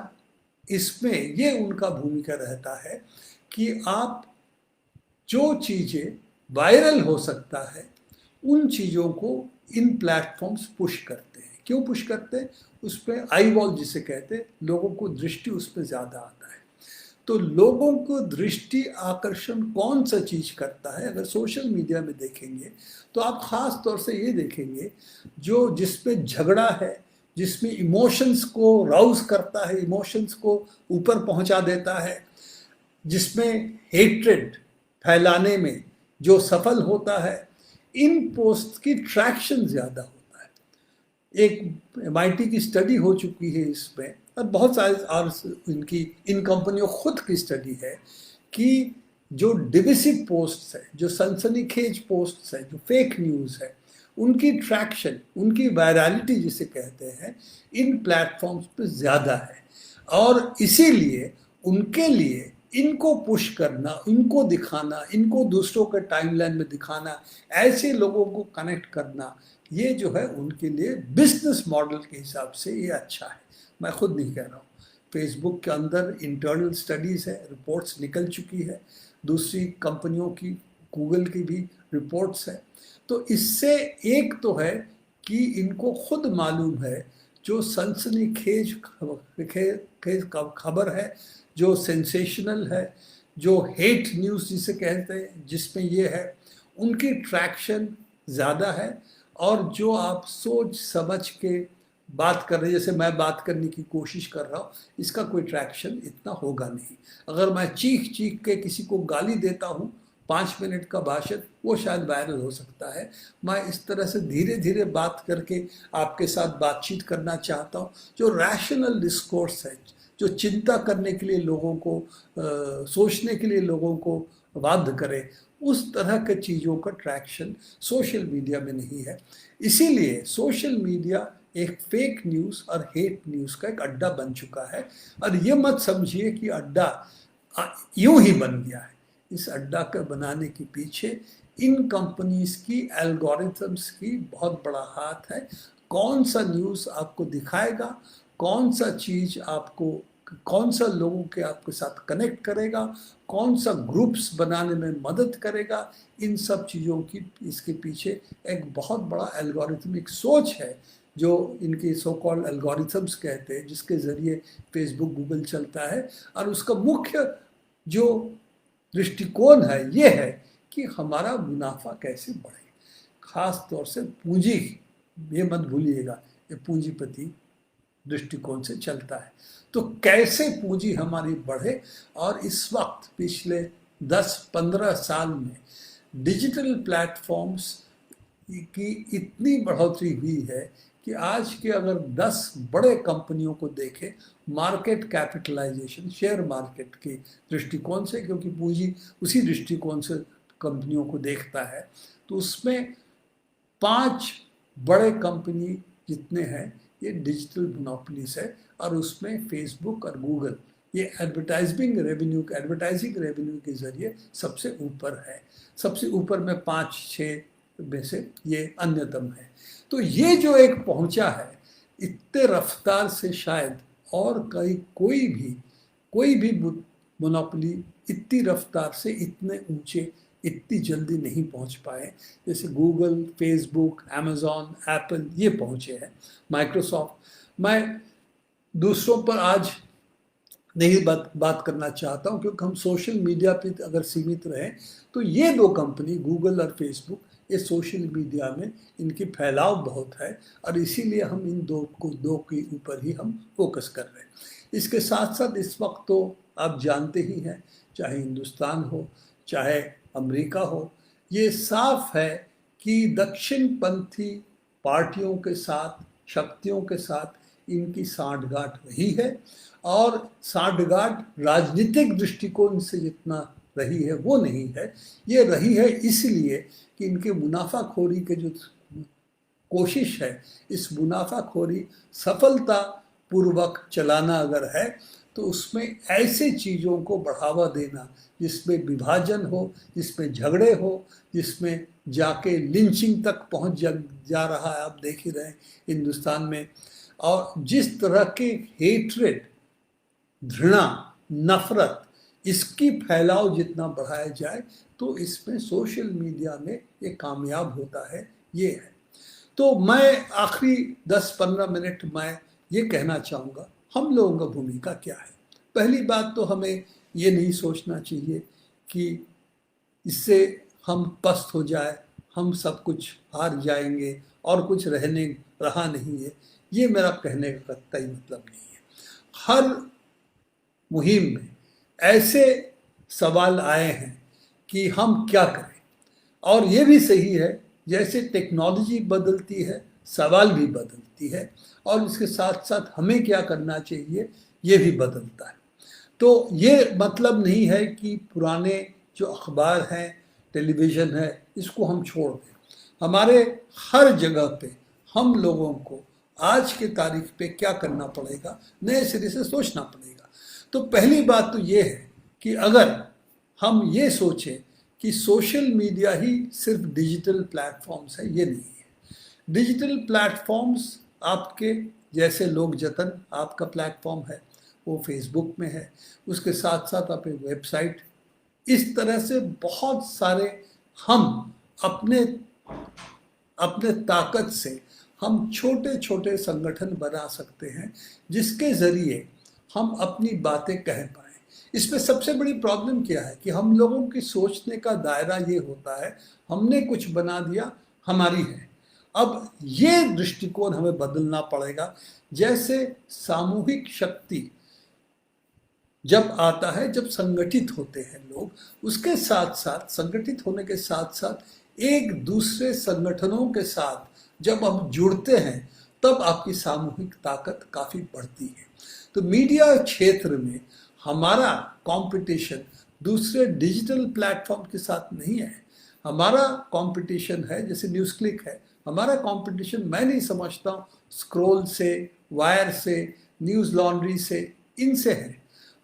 इसमें ये उनका भूमिका रहता है कि आप जो चीज़ें वायरल हो सकता है उन चीज़ों को इन प्लेटफॉर्म्स पुश करते हैं, क्यों पुश करते हैं? उस पर आई वॉल जिसे कहते हैं, लोगों को दृष्टि उस पर ज़्यादा आता है। तो लोगों को दृष्टि आकर्षण कौन सा चीज करता है? अगर सोशल मीडिया में देखेंगे तो आप खास तौर से ये देखेंगे जो जिसमें झगड़ा है, जिसमें इमोशंस को राउज करता है, इमोशंस को ऊपर पहुंचा देता है, जिसमें हेट्रेड फैलाने में जो सफल होता है, इन पोस्ट की ट्रैक्शन ज्यादा होता है। एक MIT की स्टडी हो चुकी है इसमें, और बहुत सारे और इनकी इन कंपनियों खुद की स्टडी है कि जो डिविसिव पोस्ट्स है, जो सनसनीखेज पोस्ट्स है, जो फेक न्यूज़ है, उनकी ट्रैक्शन, उनकी वायरलिटी जिसे कहते हैं, इन प्लेटफॉर्म्स पे ज़्यादा है। और इसीलिए उनके लिए इनको पुश करना, इनको दिखाना, इनको दूसरों के टाइमलाइन में दिखाना, ऐसे लोगों को कनेक्ट करना, ये जो है उनके लिए बिजनेस मॉडल के हिसाब से ये अच्छा है। मैं खुद नहीं कह रहा हूँ, फेसबुक के अंदर इंटरनल स्टडीज़ है, रिपोर्ट्स निकल चुकी है, दूसरी कंपनियों की, गूगल की भी रिपोर्ट्स है। तो इससे एक तो है कि इनको खुद मालूम है जो सनसनीखेज खबर है, जो सेंसेशनल है, जो हेट न्यूज़ जिसे कहते हैं, जिसमें ये है, उनकी ट्रैक्शन ज़्यादा है। और जो आप सोच समझ के बात कर रहे हैं, जैसे मैं बात करने की कोशिश कर रहा हूँ, इसका कोई ट्रैक्शन इतना होगा नहीं। अगर मैं चीख चीख के किसी को गाली देता हूँ 5 मिनट का भाषण, वो शायद वायरल हो सकता है। मैं इस तरह से धीरे धीरे बात करके आपके साथ बातचीत करना चाहता हूँ, जो रैशनल डिस्कोर्स है, जो चिंता करने के लिए लोगों को सोचने के लिए लोगों को बाध्य करे, उस तरह के चीज़ों का ट्रैक्शन सोशल मीडिया में नहीं है। इसीलिए सोशल मीडिया एक फेक न्यूज़ और हेट न्यूज़ का एक अड्डा बन चुका है। और ये मत समझिए कि अड्डा यूं ही बन गया है। इस अड्डा के बनाने के पीछे इन कंपनीज की एल्गोरिथम्स की बहुत बड़ा हाथ है। कौन सा न्यूज़ आपको दिखाएगा, कौन सा चीज़ आपको, कौन सा लोगों के आपके साथ कनेक्ट करेगा, कौन सा ग्रुप्स बनाने में मदद करेगा, इन सब चीज़ों की इसके पीछे एक बहुत बड़ा एल्गोरिथमिक सोच है, जो इनके सो कॉल्ड एल्गोरिथम्स कहते हैं, जिसके ज़रिए फेसबुक, गूगल चलता है। और उसका मुख्य जो दृष्टिकोण है ये है कि हमारा मुनाफा कैसे बढ़े, खास तौर से पूंजी, ये मत भूलिएगा, ये पूंजीपति दृष्टिकोण से चलता है। तो कैसे पूंजी हमारी बढ़े, और इस वक्त पिछले 10-15 साल में डिजिटल प्लेटफॉर्म्स की इतनी बढ़ोतरी हुई है कि आज के अगर 10 बड़े कंपनियों को देखें, मार्केट कैपिटलाइजेशन, शेयर मार्केट के दृष्टिकोण से, क्योंकि पूंजी उसी दृष्टिकोण से कंपनियों को देखता है, तो उसमें 5 बड़े कंपनी जितने हैं ये डिजिटल मोनोपोलीज है। और उसमें फेसबुक और गूगल ये एडवर्टाइजिंग रेवेन्यू के जरिए सबसे ऊपर है। सबसे ऊपर में 5-6 में से ये अन्यतम है। तो ये जो एक पहुंचा है इतने रफ्तार से, शायद और कोई भी मोनोपोली इतनी रफ्तार से इतने ऊंचे इतनी जल्दी नहीं पहुंच पाए जैसे गूगल, फेसबुक, अमेज़ॉन, एप्पल ये पहुंचे हैं, माइक्रोसॉफ्ट। मैं दूसरों पर आज नहीं बात करना चाहता हूं, क्योंकि हम सोशल मीडिया पे अगर सीमित रहें तो ये 2 कंपनी, गूगल और फेसबुक, ये सोशल मीडिया में इनकी फैलाव बहुत है, और इसीलिए हम इन दो के ऊपर ही हम फोकस कर रहे हैं। इसके साथ साथ इस वक्त तो आप जानते ही हैं, चाहे हिंदुस्तान हो चाहे अमेरिका हो, ये साफ है कि दक्षिणपंथी पार्टियों के साथ, शक्तियों के साथ इनकी सांठगांठ रही है। और सांठगांठ राजनीतिक दृष्टिकोण से जितना रही है वो नहीं है, ये रही है इसलिए कि इनके मुनाफाखोरी के जो कोशिश है, इस मुनाफाखोरी सफलता पूर्वक चलाना अगर है, तो उसमें ऐसे चीज़ों को बढ़ावा देना जिसमें विभाजन हो, जिसमें झगड़े हो, जिसमें जाके लिंचिंग तक पहुंच जा रहा है, आप देख ही रहे हिंदुस्तान में। और जिस तरह के हेट्रेड, घृणा, नफरत, इसकी फैलाव जितना बढ़ाया जाए तो इसमें सोशल मीडिया में ये कामयाब होता है, ये है। तो मैं आखिरी 10-15 मिनट मैं ये कहना चाहूँगा, हम लोगों का भूमिका क्या है। पहली बात तो हमें ये नहीं सोचना चाहिए कि इससे हम पस्त हो जाए, हम सब कुछ हार जाएंगे और कुछ रहा नहीं है। ये मेरा कहने का कतई मतलब नहीं है। हर मुहिम में ऐसे सवाल आए हैं कि हम क्या करें, और ये भी सही है, जैसे टेक्नोलॉजी बदलती है सवाल भी बदलती है, और इसके साथ साथ हमें क्या करना चाहिए ये भी बदलता है। तो ये मतलब नहीं है कि पुराने जो अखबार हैं, टेलीविज़न है, इसको हम छोड़ दें। हमारे हर जगह पे हम लोगों को आज के तारीख पे क्या करना पड़ेगा, नए सिरे से सोचना पड़ेगा। तो पहली बात तो ये है कि अगर हम ये सोचें कि सोशल मीडिया ही सिर्फ डिजिटल प्लेटफॉर्म्स है, ये नहीं है। डिजिटल प्लेटफॉर्म्स आपके जैसे लोक जतन आपका प्लेटफॉर्म है, वो फेसबुक में है, उसके साथ साथ आप एक वेबसाइट, इस तरह से बहुत सारे हम अपने अपने ताकत से हम छोटे छोटे संगठन बना सकते हैं, जिसके ज़रिए हम अपनी बातें कह पाएँ। इसमें सबसे बड़ी प्रॉब्लम क्या है कि हम लोगों की सोचने का दायरा ये होता है, हमने कुछ बना दिया, हमारी है। अब ये दृष्टिकोण हमें बदलना पड़ेगा। जैसे सामूहिक शक्ति जब आता है, जब संगठित होते हैं लोग, उसके साथ साथ संगठित होने के साथ साथ एक दूसरे संगठनों के साथ जब हम जुड़ते हैं, तब आपकी सामूहिक ताकत काफ़ी बढ़ती है। तो मीडिया क्षेत्र में हमारा कंपटीशन दूसरे डिजिटल प्लेटफॉर्म के साथ नहीं है। हमारा कंपटीशन है, जैसे न्यूज़ क्लिक है, हमारा कंपटीशन मैं नहीं समझता स्क्रॉल से, वायर से, न्यूज़ लॉन्ड्री से, इनसे है।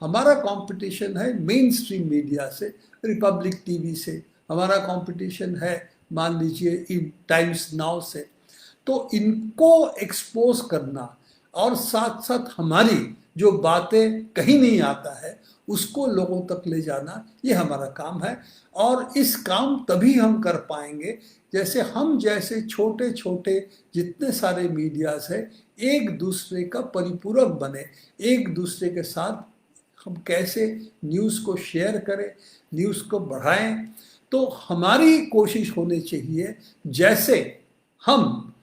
हमारा कंपटीशन है मेन स्ट्रीम मीडिया से, रिपब्लिक टीवी से, हमारा कंपटीशन है मान लीजिए इन टाइम्स नाउ से। तो इनको एक्सपोज करना और साथ साथ हमारी जो बातें कहीं नहीं आता है उसको लोगों तक ले जाना, ये हमारा काम है। और इस काम तभी हम कर पाएंगे जैसे हम जैसे छोटे छोटे जितने सारे मीडियाज है एक दूसरे का परिपूरक बने, एक दूसरे के साथ हम कैसे न्यूज़ को शेयर करें, न्यूज़ को बढ़ाएं। तो हमारी कोशिश होनी चाहिए जैसे हम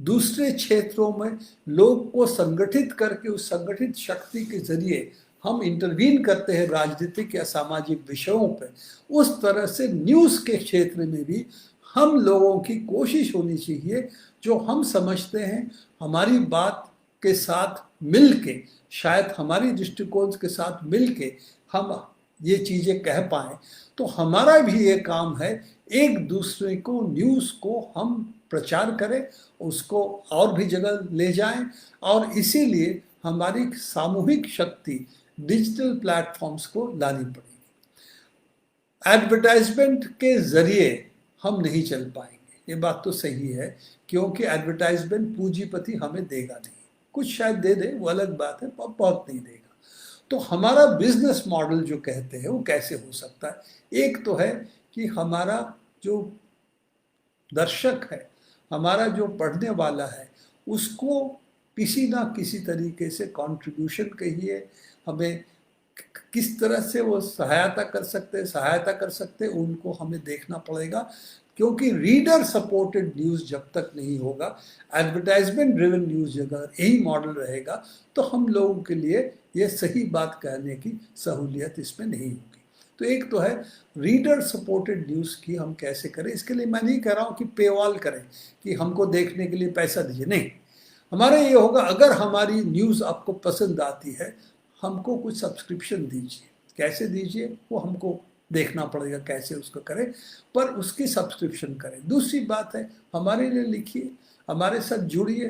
दूसरे क्षेत्रों में लोग को संगठित करके उस संगठित शक्ति के जरिए हम इंटरवीन करते हैं राजनीतिक या सामाजिक विषयों पर, उस तरह से न्यूज़ के क्षेत्र में भी हम लोगों की कोशिश होनी चाहिए जो हम समझते हैं हमारी बात के साथ मिल के, शायद हमारी दृष्टिकोण के साथ मिल के हम ये चीज़ें कह पाएँ। तो हमारा भी ये काम है एक दूसरे को न्यूज़ को हम प्रचार करें, उसको और भी जगह ले जाएं, और इसीलिए हमारी सामूहिक शक्ति डिजिटल प्लेटफॉर्म्स को लानी पड़ेगी। एडवर्टाइजमेंट के ज़रिए हम नहीं चल पाएंगे, ये बात तो सही है, क्योंकि एडवर्टाइजमेंट पूंजीपति हमें देगा नहीं, कुछ शायद दे दे वो अलग बात है, पर बहुत नहीं देगा। तो हमारा बिजनेस मॉडल जो कहते हैं वो कैसे हो सकता है? एक तो है कि हमारा जो दर्शक है, हमारा जो पढ़ने वाला है, उसको किसी ना किसी तरीके से कंट्रीब्यूशन कहिए, हमें किस तरह से वो सहायता कर सकते हैं उनको हमें देखना पड़ेगा। क्योंकि रीडर सपोर्टेड न्यूज़ जब तक नहीं होगा, एडवर्टाइजमेंट ड्रिवन न्यूज़ अगर यही मॉडल रहेगा, तो हम लोगों के लिए ये सही बात कहने की सहूलियत इसमें नहीं होगी। तो एक तो है रीडर सपोर्टेड न्यूज़ की हम कैसे करें। इसके लिए मैं नहीं कह रहा हूँ कि पेवॉल करें कि हमको देखने के लिए पैसा दीजिए, नहीं। हमारा ये होगा अगर हमारी न्यूज़ आपको पसंद आती है, हमको कुछ सब्सक्रिप्शन दीजिए। कैसे दीजिए वो हमको देखना पड़ेगा, कैसे उसको करें, पर उसकी सब्सक्रिप्शन करें। दूसरी बात है हमारे लिए लिखिए, हमारे साथ जुड़िए,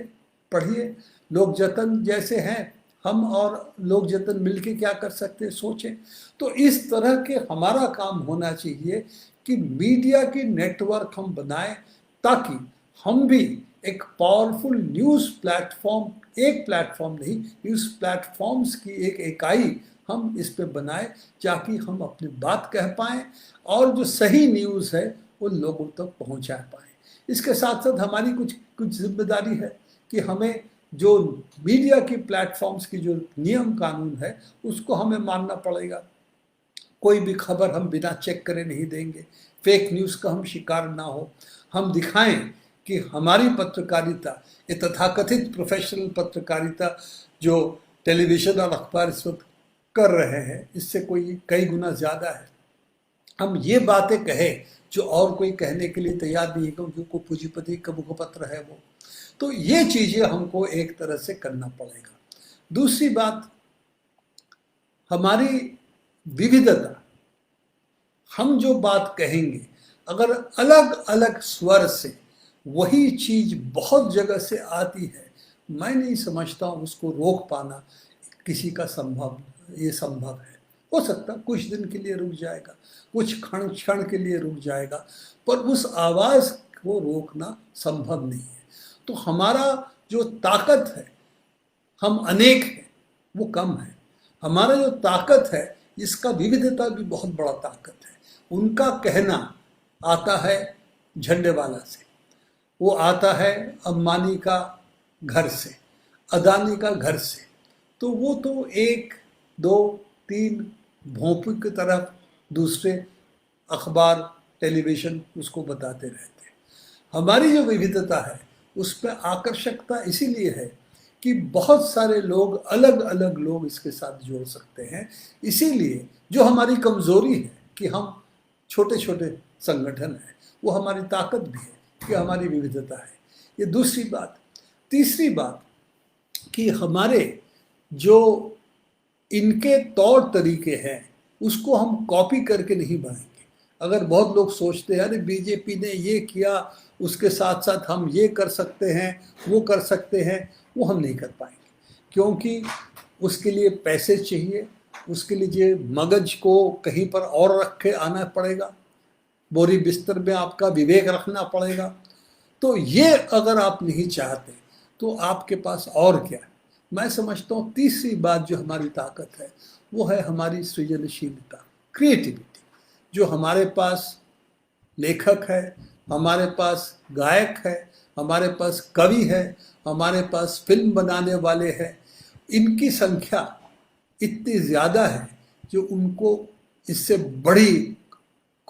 पढ़िए। लोक जतन जैसे हैं हम और लोक जतन मिलके क्या कर सकते हैं, सोचें। तो इस तरह के हमारा काम होना चाहिए कि मीडिया की नेटवर्क हम बनाएं, ताकि हम भी एक पावरफुल न्यूज़ प्लेटफॉर्म, एक प्लेटफॉर्म नहीं, न्यूज़ प्लेटफॉर्म्स की एक इकाई हम इस पे बनाएं, ताकि हम अपनी बात कह पाएँ और जो सही न्यूज़ है वो लोगों तक पहुंचा पाएँ। इसके साथ साथ हमारी कुछ कुछ जिम्मेदारी है कि हमें जो मीडिया की प्लेटफॉर्म्स की जो नियम कानून है उसको हमें मानना पड़ेगा। कोई भी खबर हम बिना चेक करे नहीं देंगे, फेक न्यूज़ का हम शिकार ना हो। हम दिखाएं कि हमारी पत्रकारिता, ये तथाकथित प्रोफेशनल पत्रकारिता जो टेलीविज़न और अखबार इस वक्त कर रहे हैं, इससे कोई कई गुना ज़्यादा है। हम ये बातें कहें जो और कोई कहने के लिए तैयार नहीं है, क्योंकि को पूंजीपति का मुखपत्र है वो। तो ये चीज़ें हमको एक तरह से करना पड़ेगा। दूसरी बात, हमारी विविधता, हम जो बात कहेंगे अगर अलग अलग स्वर से वही चीज बहुत जगह से आती है, मैं नहीं समझता हूँ उसको रोक पाना किसी का ये संभव है। हो सकता कुछ दिन के लिए रुक जाएगा, कुछ क्षण के लिए रुक जाएगा, पर उस आवाज को रोकना संभव नहीं है। तो हमारा जो ताकत है, हम अनेक हैं, वो कम है। हमारा जो ताकत है, इसका विविधता भी बहुत बड़ा ताकत है। उनका कहना आता है झंडेवाला से, वो आता है अंबानी का घर से, अदानी का घर से। तो वो तो एक दो तीन भोंपू की तरफ दूसरे अखबार टेलीविज़न उसको बताते रहते हैं। हमारी जो विविधता है उस पर आकर्षकता इसीलिए है कि बहुत सारे लोग, अलग अलग लोग इसके साथ जोड़ सकते हैं। इसीलिए जो हमारी कमज़ोरी है कि हम छोटे छोटे संगठन हैं, वो हमारी ताकत भी है कि हमारी विविधता है। ये दूसरी बात। तीसरी बात कि हमारे जो इनके तौर तरीके हैं उसको हम कॉपी करके नहीं बनाएंगे। अगर बहुत लोग सोचते हैं अरे बीजेपी ने ये किया, उसके साथ साथ हम ये कर सकते हैं, वो कर सकते हैं, वो हम नहीं कर पाएंगे, क्योंकि उसके लिए पैसे चाहिए, उसके लिए मगज को कहीं पर और रख के आना पड़ेगा, बोरी बिस्तर में आपका विवेक रखना पड़ेगा। तो ये अगर आप नहीं चाहते तो आपके पास और क्या है। मैं समझता हूँ तीसरी बात जो हमारी ताकत है वो है हमारी सृजनशीलता, क्रिएटिविटी। जो हमारे पास लेखक है, हमारे पास गायक है, हमारे पास कवि है, हमारे पास फिल्म बनाने वाले हैं, इनकी संख्या इतनी ज़्यादा है जो उनको इससे बड़ी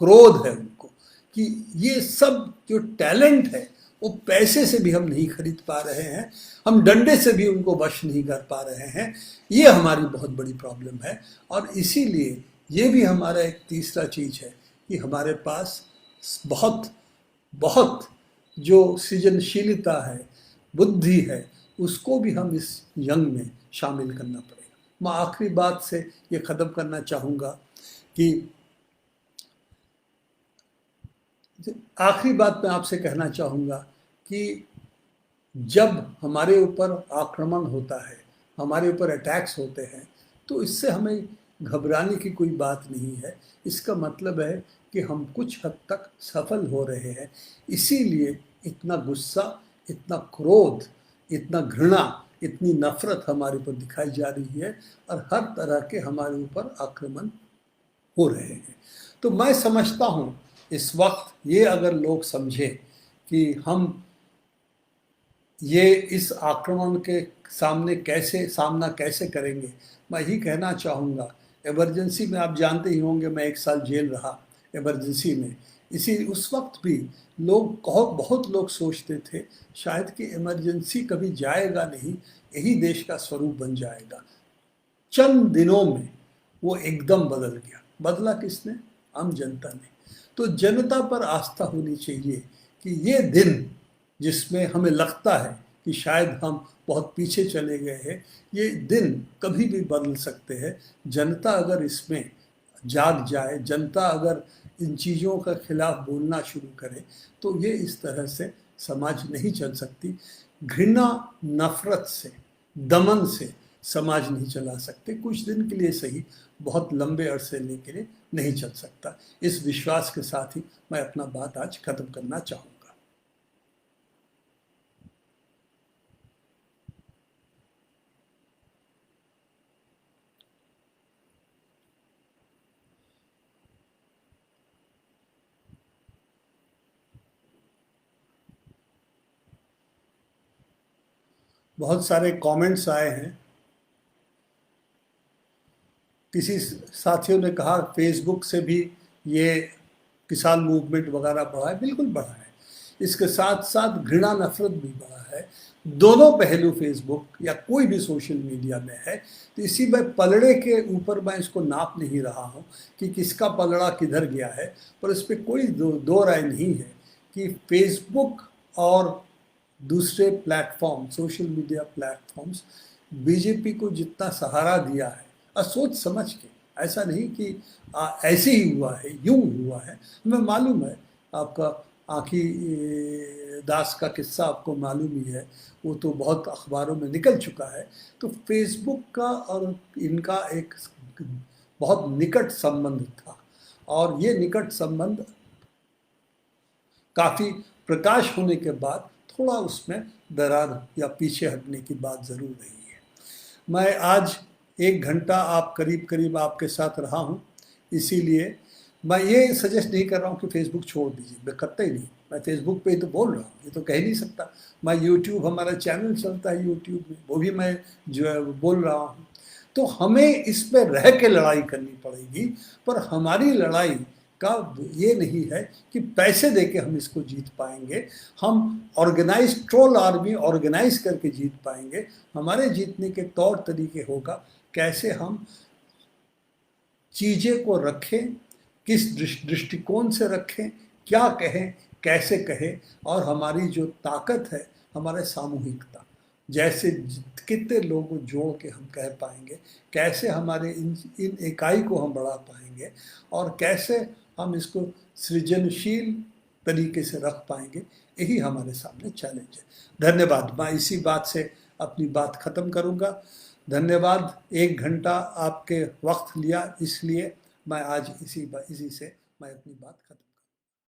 क्रोध है उनको कि ये सब जो टैलेंट है वो पैसे से भी हम नहीं खरीद पा रहे हैं, हम डंडे से भी उनको वश नहीं कर पा रहे हैं। ये हमारी बहुत बड़ी प्रॉब्लम है। और इसीलिए ये भी हमारा एक तीसरा चीज़ है कि हमारे पास बहुत बहुत जो सृजनशीलता है, बुद्धि है, उसको भी हम इस यंग में शामिल करना पड़ेगा। मैं आखिरी बात से ये ख़त्म करना चाहूँगा कि आखिरी बात मैं आपसे कहना चाहूँगा कि जब हमारे ऊपर आक्रमण होता है, हमारे ऊपर अटैक्स होते हैं, तो इससे हमें घबराने की कोई बात नहीं है। इसका मतलब है कि हम कुछ हद तक सफल हो रहे हैं। इसीलिए इतना गुस्सा, इतना क्रोध, इतना घृणा, इतनी नफ़रत हमारे ऊपर दिखाई जा रही है और हर तरह के हमारे ऊपर आक्रमण हो रहे हैं। तो मैं समझता हूँ इस वक्त ये अगर लोग समझें कि हम ये इस आक्रमण के सामना कैसे करेंगे। मैं ही कहना चाहूँगा, इमरजेंसी में आप जानते ही होंगे मैं 1 साल जेल रहा इमरजेंसी में। उस वक्त भी बहुत लोग सोचते थे शायद कि इमरजेंसी कभी जाएगा नहीं, यही देश का स्वरूप बन जाएगा। चंद दिनों में वो एकदम बदल गया। बदला किसने? आम जनता ने। तो जनता पर आस्था होनी चाहिए कि ये दिन जिसमें हमें लगता है कि शायद हम बहुत पीछे चले गए हैं, ये दिन कभी भी बदल सकते हैं। जनता अगर इसमें जाग जाए, जनता अगर इन चीज़ों के खिलाफ बोलना शुरू करे, तो ये इस तरह से समाज नहीं चल सकती। घृणा, नफरत से, दमन से समाज नहीं चला सकते। कुछ दिन के लिए सही, बहुत लंबे अरसे के लिए नहीं चल सकता। इस विश्वास के साथ ही मैं अपना बात आज खत्म करना चाहूँगा। बहुत सारे कमेंट्स आए हैं। किसी साथियों ने कहा फेसबुक से भी ये किसान मूवमेंट वगैरह बढ़ा है। बिल्कुल बढ़ा है। इसके साथ साथ घृणा नफरत भी बढ़ा है। दोनों पहलू फेसबुक या कोई भी सोशल मीडिया में है। तो इसी में पलड़े के ऊपर मैं इसको नाप नहीं रहा हूँ कि किसका पलड़ा किधर गया है, पर इस पर कोई दो राय नहीं है कि फेसबुक और दूसरे platform, social media platforms BJP को जितना सहारा दिया है और सोच समझ के, ऐसा नहीं कि ऐसे ही हुआ है, यूं हुआ है। हमें मालूम है, आपका आँखी दास का किस्सा आपको मालूम ही है, वो तो बहुत अखबारों में निकल चुका है। तो फेसबुक का और इनका एक बहुत निकट संबंध था, और ये निकट संबंध काफ़ी प्रकाश होने के बाद थोड़ा उसमें दरार या पीछे हटने की बात ज़रूर रही है। मैं आज 1 घंटा करीब करीब आपके साथ रहा हूँ, इसीलिए मैं ये सजेस्ट नहीं कर रहा हूँ कि फेसबुक छोड़ दीजिए, मैं करता ही नहीं। मैं फेसबुक पे ही तो बोल रहा हूँ, ये तो कह नहीं सकता। मैं यूट्यूब, हमारा चैनल चलता है यूट्यूब में, वो भी मैं जो है बोल रहा हूँ। तो हमें इस पर रह के लड़ाई करनी पड़ेगी, पर हमारी लड़ाई का ये नहीं है कि पैसे देके हम इसको जीत पाएंगे। हम ऑर्गेनाइज ट्रोल आर्मी ऑर्गेनाइज करके जीत पाएंगे। हमारे जीतने के तौर तरीके होगा कैसे हम चीज़ें को रखें, किस दृष्टिकोण से रखें, क्या कहें, कैसे कहें, और हमारी जो ताकत है, हमारे सामूहिकता, जैसे कितने लोगों को जोड़ के हम कह पाएंगे, कैसे हमारे इन इकाई को हम बढ़ा पाएंगे, और कैसे हम इसको सृजनशील तरीके से रख पाएंगे। यही हमारे सामने चैलेंज है। धन्यवाद। मैं इसी बात से अपनी बात ख़त्म करूँगा। धन्यवाद। 1 घंटा आपके वक्त लिया, इसलिए मैं आज इसी से मैं अपनी बात खत्म